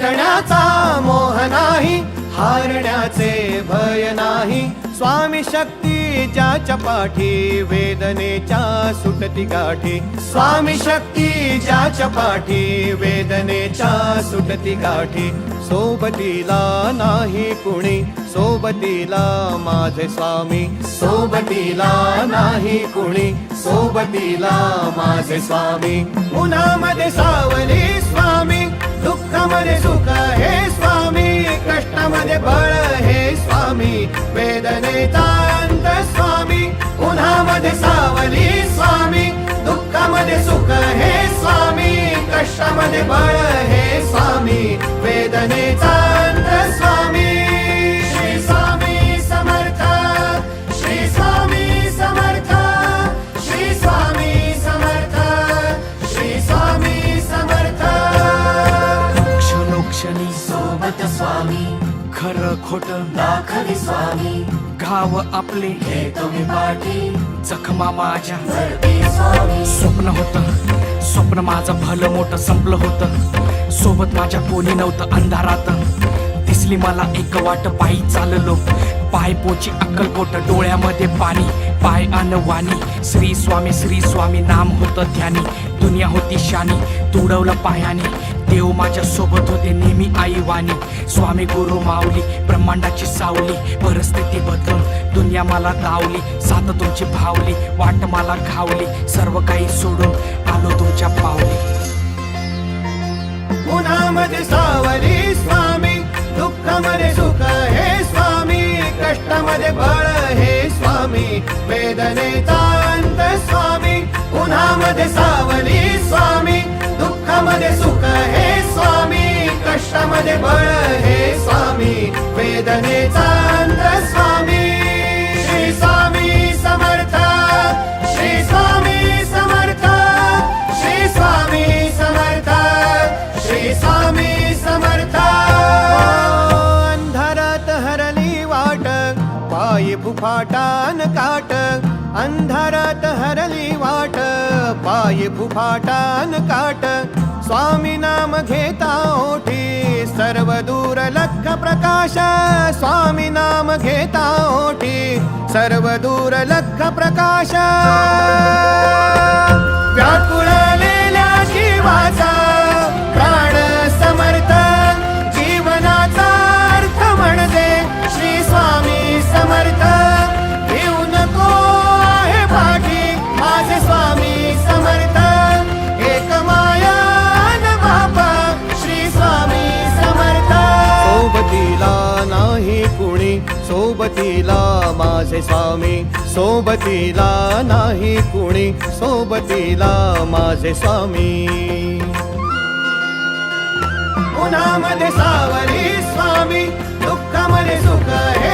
जिंकण्याचा मोह नाही, हारण्याचे भय नाही. स्वामी शक्ती ज्याच्या पाठी, वेदनेच्या सुटती गाठी. स्वामी शक्ती ज्याच्या पाठी, वेदनेच्या सुटती गाठी. सोबतीला नाही कुणी, सोबतीला माझे स्वामी. सोबतीला नाही कुणी, सोबतीला माझे स्वामी. उन्हामध्ये सावली स्वामी, दुःखामध्ये सुख हे स्वामी. कष्टामध्ये बळ हे स्वामी, वेदनेचा अंत स्वामी. उन्हामध्ये सावली स्वामी, दुःखामध्ये सुख हे स्वामी. कष्टामध्ये बळ हे स्वामी, वेदनेचा अंत स्वामी. श्री स्वामी समर्थ, श्री स्वामी समर्थ, श्री स्वामी समर्थ, श्री स्वामी समर्थ. क्षणोक्षणी सोबत स्वामी, खरं खोट दाखवी स्वामी. गाव आपले घेतो मी पाठी, जखमा माझ्या भरती स्वामी. स्वप्न होतं, स्वप्न माझं भलं मोठं संपलं होतं. सोबत माझ्या कोणी नव्हतं अंधारात. दिसली मला एक वाट, पायी चाललो पाय पोची अक्कलकोट. डोळ्यामध्ये पाणी, पाय अनवाणी. श्री स्वामी नाम होतं ध्यानी. दुनिया होती शानी, तुडवलं पायाने. देव माझ्या सोबत होते नेहमी आईवानी. स्वामी गुरु माऊली, ब्रह्मांडाची सावली. परिस्थिती बदलून दुनिया मला दावली. साथ तुमची भावली, वाट मला घावली. सर्व काही सोडून आलो तुमच्या पावली. उन्हामध्ये सावली स्वामी, दुःखामध्ये सुख हे स्वामी. कष्टामध्ये बळ हे स्वामी, वेदनेचा अंत स्वामी. उन्हामध्ये सावली स्वामी, दुःखामध्ये सुख हे स्वामी. कष्टामध्ये बळ हे स्वामी, वेदनेचा अंत स्वामी. श्री स्वामी समर्थ, श्री स्वामी समर्थ, श्री स्वामी समर्थ, श्री स्वामी समर्थ. अंधारात हरली वाट, पायी फुफाटान काट. अंधारात हरली वाट, पायी फुफाटान काट. स्वामी नाम घेता ओठी, सर्व दूर लख प्रकाश. स्वामी नाम घेता ओठी, सर्व दूर लख प्रकाश. व्याकुळलेल्या जीवाचा प्राण समर्थ, जीवनाचा अर्थ म्हणजे श्री स्वामी समर्थ. घेऊ नको आहे पाठी, माझे स्वामी समर्थ. एक माया न बापा, श्री स्वामी समर्थ. सोबतीला नाही कुणी, सोबतीला माझे स्वामी. सोबतीला नाही कुणी, सोबतीला माझे स्वामी. उन्हामध्ये सावली स्वामी, दुःखामध्ये सुख हे